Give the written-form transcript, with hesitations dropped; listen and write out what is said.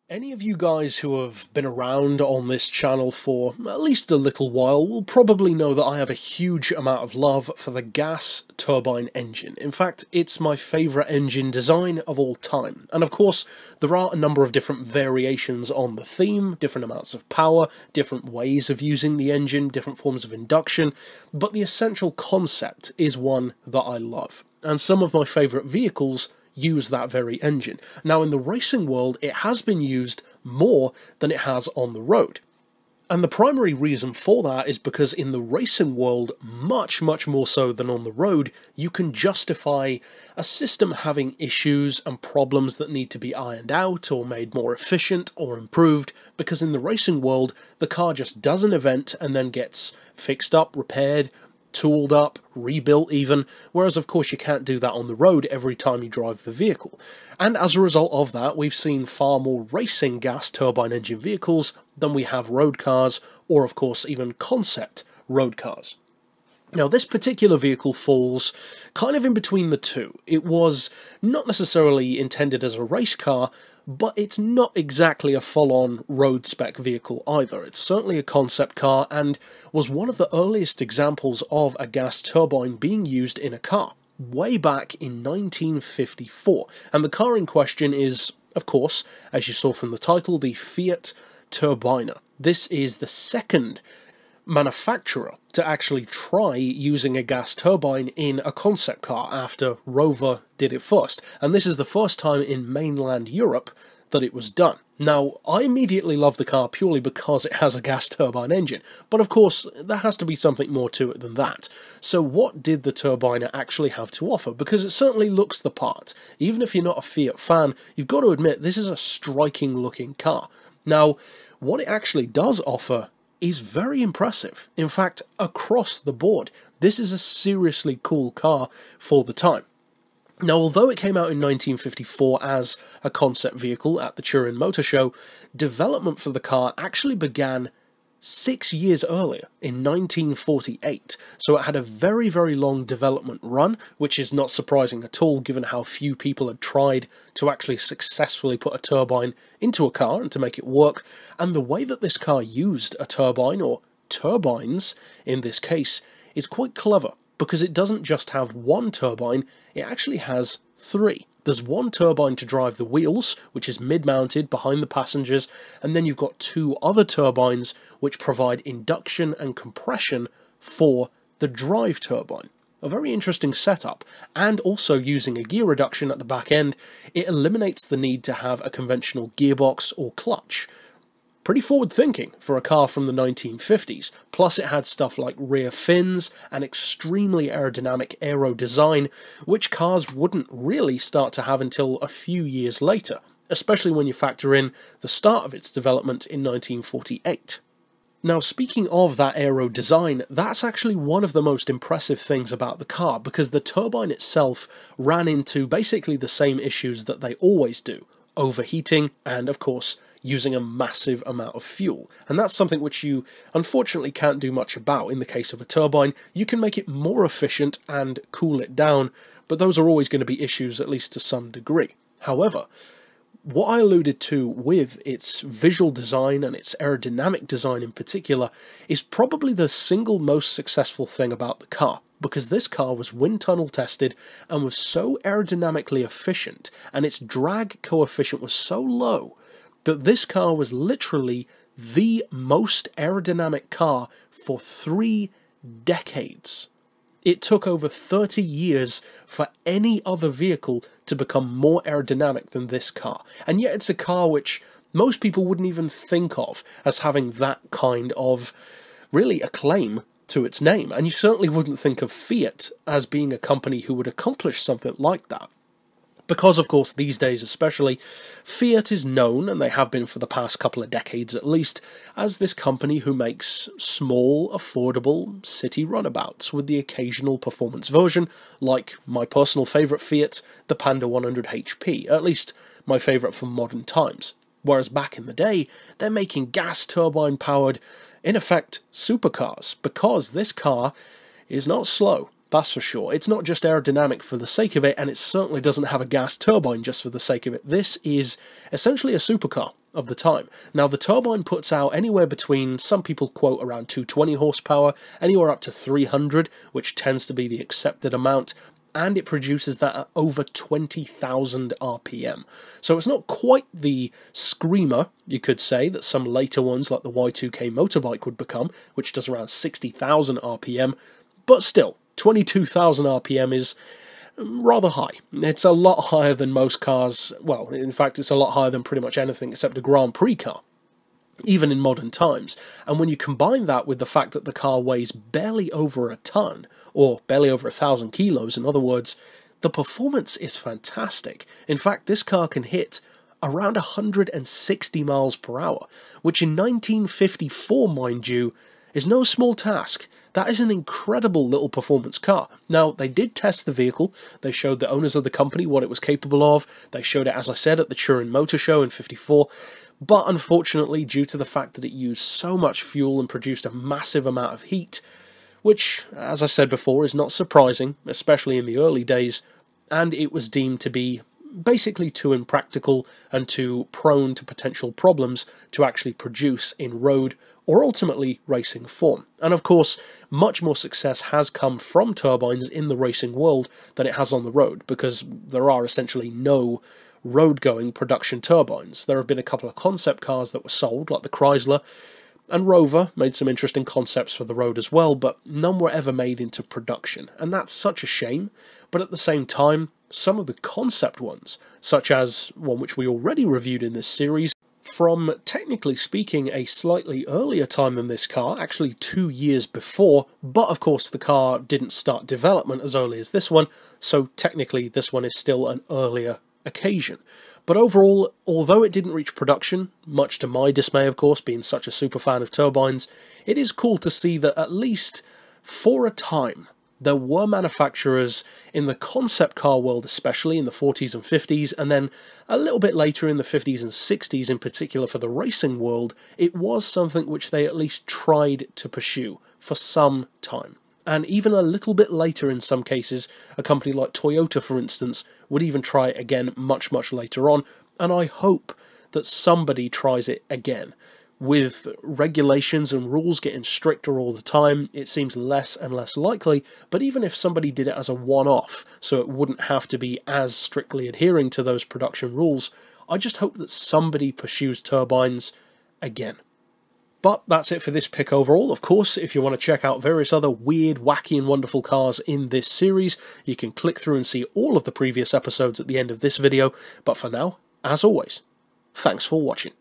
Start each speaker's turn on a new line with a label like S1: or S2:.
S1: Any of you guys who have been around on this channel for at least a little while will probably know that I have a huge amount of love for the gas turbine engine. In fact, it's my favourite engine design of all time. And of course, there are a number of different variations on the theme, different amounts of power, different ways of using the engine, different forms of induction, but the essential concept is one that I love. And some of my favourite vehicles use that very engine. Now, in the racing world, it has been used more than it has on the road. And the primary reason for that is because in the racing world, much more so than on the road, you can justify a system having issues and problems that need to be ironed out or made more efficient or improved, because in the racing world, the car just does an event and then gets fixed up, repaired, tooled up, rebuilt even, whereas of course you can't do that on the road every time you drive the vehicle. And as a result of that, we've seen far more racing gas turbine engine vehicles than we have road cars, or of course even concept road cars. Now, this particular vehicle falls kind of in between the two. It was not necessarily intended as a race car, but it's not exactly a full-on road spec vehicle either. It's certainly a concept car and was one of the earliest examples of a gas turbine being used in a car, way back in 1954. And the car in question is, of course, as you saw from the title, the Fiat Turbina. This is the second manufacturer to actually try using a gas turbine in a concept car after Rover did it first, and this is the first time in mainland Europe that it was done. Now, I immediately love the car purely because it has a gas turbine engine, but of course there has to be something more to it than that. So what did the Turbina actually have to offer? Because it certainly looks the part. Even if you're not a Fiat fan, you've got to admit this is a striking looking car. Now, what it actually does offer is very impressive. In fact, across the board, this is a seriously cool car for the time. Now, although it came out in 1954 as a concept vehicle at the Turin Motor Show, development for the car actually began 6 years earlier, in 1948, so it had a very long development run, which is not surprising at all given how few people had tried to actually successfully put a turbine into a car and to make it work, and the way that this car used a turbine, or turbines in this case, is quite clever, because it doesn't just have one turbine, it actually has three. There's one turbine to drive the wheels, which is mid-mounted behind the passengers, and then you've got two other turbines which provide induction and compression for the drive turbine. A very interesting setup, and also using a gear reduction at the back end, it eliminates the need to have a conventional gearbox or clutch. Pretty forward-thinking for a car from the 1950s, plus it had stuff like rear fins and extremely aerodynamic Aero Design, which cars wouldn't really start to have until a few years later, especially when you factor in the start of its development in 1948. Now, speaking of that Aero Design, that's actually one of the most impressive things about the car, because the turbine itself ran into basically the same issues that they always do: overheating and, of course, using a massive amount of fuel. And that's something which you unfortunately can't do much about in the case of a turbine. You can make it more efficient and cool it down, but those are always going to be issues, at least to some degree. However, what I alluded to with its visual design and its aerodynamic design in particular is probably the single most successful thing about the car, because this car was wind tunnel tested and was so aerodynamically efficient, and its drag coefficient was so low, that this car was literally the most aerodynamic car for 3 decades. It took over 30 years for any other vehicle to become more aerodynamic than this car. And yet it's a car which most people wouldn't even think of as having that kind of, really, acclaim to its name. And you certainly wouldn't think of Fiat as being a company who would accomplish something like that. Because, of course, these days especially, Fiat is known, and they have been for the past couple of decades at least, as this company who makes small, affordable city runabouts with the occasional performance version, like my personal favourite Fiat, the Panda 100 HP, at least my favourite from modern times. Whereas back in the day, they're making gas turbine-powered, in effect, supercars, because this car is not slow. That's for sure. It's not just aerodynamic for the sake of it, and it certainly doesn't have a gas turbine just for the sake of it. This is essentially a supercar, of the time. Now, the turbine puts out anywhere between, some people quote around 220 horsepower, anywhere up to 300, which tends to be the accepted amount, and it produces that at over 20,000 RPM. So it's not quite the screamer, you could say, that some later ones like the Y2K motorbike would become, which does around 60,000 RPM, but still, 22,000 RPM is rather high. It's a lot higher than most cars. Well, in fact, it's a lot higher than pretty much anything except a Grand Prix car, even in modern times. And when you combine that with the fact that the car weighs barely over a ton, or barely over 1,000 kilos, in other words, the performance is fantastic. In fact, this car can hit around 160 miles per hour, which in 1954, mind you, is no small task. That is an incredible little performance car. Now, they did test the vehicle. They showed the owners of the company what it was capable of. They showed it, as I said, at the Turin Motor Show in '54. But unfortunately, due to the fact that it used so much fuel and produced a massive amount of heat, which, as I said before, is not surprising, especially in the early days, and it was deemed to be basically too impractical and too prone to potential problems to actually produce in road or ultimately racing form. And of course, much more success has come from turbines in the racing world than it has on the road, because there are essentially no road-going production turbines. There have been a couple of concept cars that were sold, like the Chrysler, and Rover made some interesting concepts for the road as well, but none were ever made into production, and that's such a shame. But at the same time, some of the concept ones, such as one which we already reviewed in this series, from, technically speaking, a slightly earlier time than this car, actually 2 years before, but of course the car didn't start development as early as this one, so technically this one is still an earlier occasion. But overall, although it didn't reach production, much to my dismay of course, being such a super fan of turbines, it is cool to see that at least for a time, there were manufacturers in the concept car world, especially in the 40s and 50s, and then a little bit later in the 50s and 60s, in particular for the racing world, it was something which they at least tried to pursue for some time. And even a little bit later in some cases, a company like Toyota, for instance, would even try it again much, much later on, and I hope that somebody tries it again. With regulations and rules getting stricter all the time, it seems less and less likely, but even if somebody did it as a one-off, so it wouldn't have to be as strictly adhering to those production rules, I just hope that somebody pursues turbines again. But that's it for this pick overall. Of course, if you want to check out various other weird, wacky and wonderful cars in this series, you can click through and see all of the previous episodes at the end of this video, but for now, as always, thanks for watching.